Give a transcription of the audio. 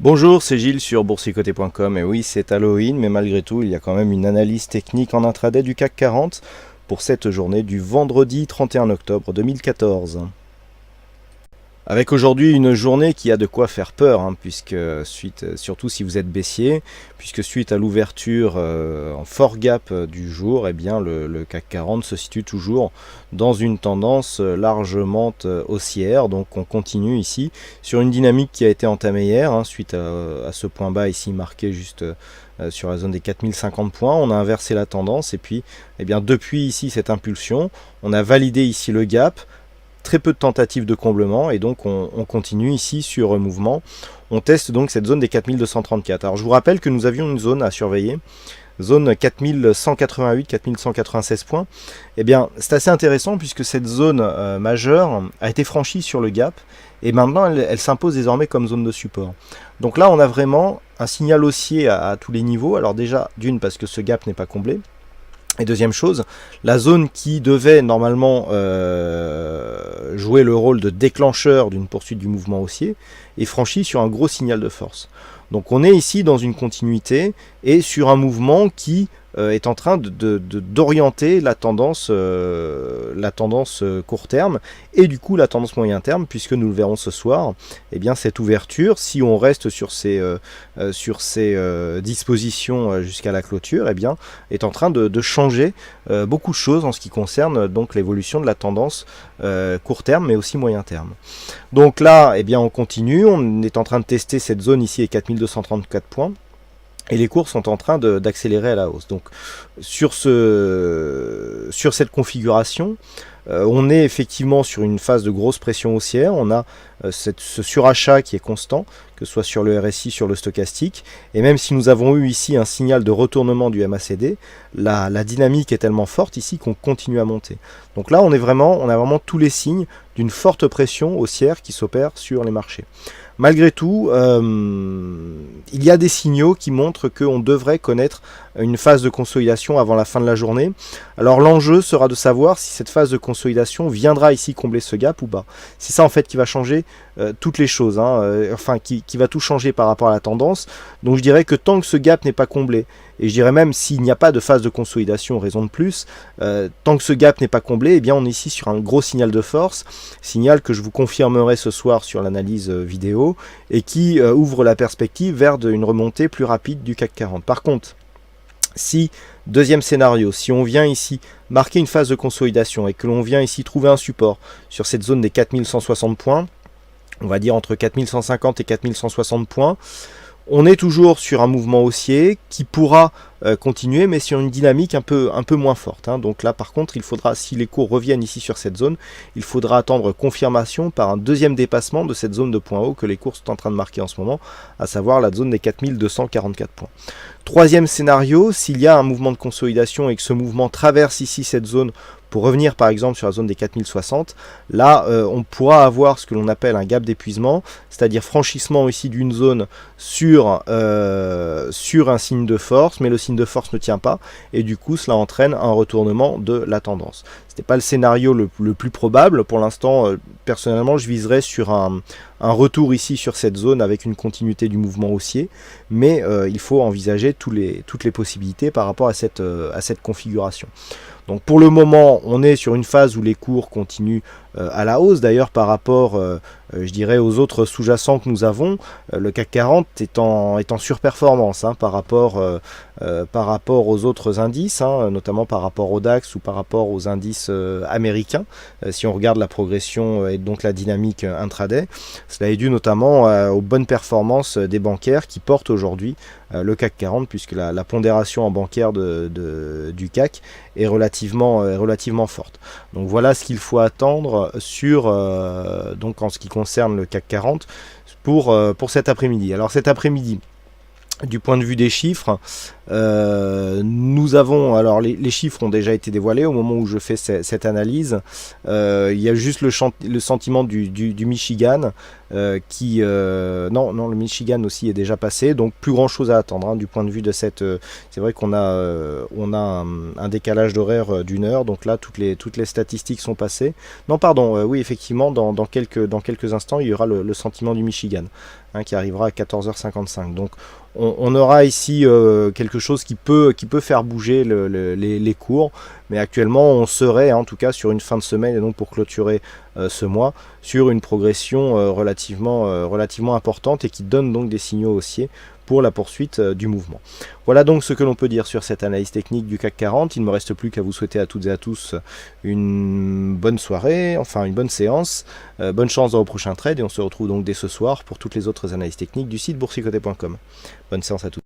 Bonjour, c'est Gilles sur boursicoté.com. Et oui, c'est Halloween, mais malgré tout, il y a quand même une analyse technique en intraday du CAC 40 pour cette journée du vendredi 31 octobre 2014. Avec aujourd'hui une journée qui a de quoi faire peur, puisque surtout si vous êtes baissier, puisque suite à l'ouverture en fort gap du jour, eh bien le CAC 40 se situe toujours dans une tendance largement haussière. Donc on continue ici sur une dynamique qui a été entamée hier, suite à ce point bas ici marqué juste sur la zone des 4050 points. On a inversé la tendance et puis eh bien, depuis ici cette impulsion, on a validé ici le gap. Très peu de tentatives de comblement et donc on continue ici sur mouvement. On teste donc cette zone des 4234. Alors je vous rappelle que nous avions une zone à surveiller, zone 4188, 4196 points. Eh bien c'est assez intéressant puisque cette zone majeure a été franchie sur le gap et maintenant elle s'impose désormais comme zone de support. Donc là on a vraiment un signal haussier à tous les niveaux. Alors déjà d'une parce que ce gap n'est pas comblé. Et deuxième chose, la zone qui devait normalement jouer le rôle de déclencheur d'une poursuite du mouvement haussier est franchie sur un gros signal de force. Donc on est ici dans une continuité et sur un mouvement qui est en train d'orienter la tendance court terme et du coup la tendance moyen terme, puisque nous le verrons ce soir, eh bien cette ouverture, si on reste sur ces dispositions jusqu'à la clôture, eh bien est en train de changer beaucoup de choses en ce qui concerne donc l'évolution de la tendance court terme mais aussi moyen terme. Donc là, eh bien on continue, on est en train de tester cette zone ici à 4234 points. Et les cours sont en train d'accélérer à la hausse. Donc sur cette configuration, on est effectivement sur une phase de grosse pression haussière. On a ce surachat qui est constant, que ce soit sur le RSI, sur le stochastique. Et même si nous avons eu ici un signal de retournement du MACD, la dynamique est tellement forte ici qu'on continue à monter. Donc là, on a vraiment tous les signes d'une forte pression haussière qui s'opère sur les marchés. Malgré tout, il y a des signaux qui montrent qu'on devrait connaître une phase de consolidation avant la fin de la journée. Alors l'enjeu sera de savoir si cette phase de consolidation viendra ici combler ce gap ou pas. C'est ça en fait qui va changer toutes les choses, qui va tout changer par rapport à la tendance. Donc je dirais que tant que ce gap n'est pas comblé, et je dirais même s'il n'y a pas de phase de consolidation, raison de plus, tant que ce gap n'est pas comblé, eh bien on est ici sur un gros signal de force, signal que je vous confirmerai ce soir sur l'analyse vidéo, et qui ouvre la perspective vers une remontée plus rapide du CAC 40. Par contre, si, deuxième scénario, si on vient ici marquer une phase de consolidation et que l'on vient ici trouver un support sur cette zone des 4160 points, on va dire entre 4150 et 4160 points, on est toujours sur un mouvement haussier qui pourra continuer, mais sur une dynamique un peu moins forte. Donc là, par contre, il faudra, si les cours reviennent ici sur cette zone, il faudra attendre confirmation par un deuxième dépassement de cette zone de point haut que les cours sont en train de marquer en ce moment, à savoir la zone des 4244 points. Troisième scénario, s'il y a un mouvement de consolidation et que ce mouvement traverse ici cette zone pour revenir par exemple sur la zone des 4060, là on pourra avoir ce que l'on appelle un gap d'épuisement, c'est-à-dire franchissement ici d'une zone sur un signe de force, mais le signe de force ne tient pas, et du coup cela entraîne un retournement de la tendance. Ce n'est pas le scénario le plus probable, pour l'instant personnellement je viserais sur un retour ici sur cette zone avec une continuité du mouvement haussier, mais il faut envisager toutes les possibilités par rapport à cette configuration. Donc pour le moment, on est sur une phase où les cours continuent à la hausse. D'ailleurs, par rapport, je dirais, aux autres sous-jacents que nous avons, le CAC 40 est en surperformance par rapport aux autres indices, notamment par rapport au DAX ou par rapport aux indices américains. Si on regarde la progression et donc la dynamique intraday, cela est dû notamment aux bonnes performances des bancaires qui portent aujourd'hui le CAC 40, puisque la pondération en bancaire du CAC est relativement forte. Donc voilà ce qu'il faut attendre donc en ce qui concerne le CAC 40 pour cet après-midi. Alors cet après-midi, du point de vue des chiffres, nous avons, alors les chiffres ont déjà été dévoilés au moment où je fais cette analyse. Il y a juste le sentiment du Michigan non, le Michigan aussi est déjà passé, donc plus grand chose à attendre hein, du point de vue de cette... c'est vrai qu'on a, un décalage d'horaire d'une heure, donc là toutes les statistiques sont passées. Non pardon, oui effectivement dans quelques instants il y aura le sentiment du Michigan hein, qui arrivera à 14h55. Donc on aura ici quelque chose qui peut faire bouger les cours, mais actuellement on serait en tout cas sur une fin de semaine, et donc pour clôturer ce mois, sur une progression relativement importante, et qui donne donc des signaux haussiers pour la poursuite du mouvement. Voilà donc ce que l'on peut dire sur cette analyse technique du CAC 40. Il ne me reste plus qu'à vous souhaiter à toutes et à tous une bonne soirée, enfin une bonne séance, bonne chance dans vos prochains trades, et on se retrouve donc dès ce soir pour toutes les autres analyses techniques du site boursicoté.com. Bonne séance à tous.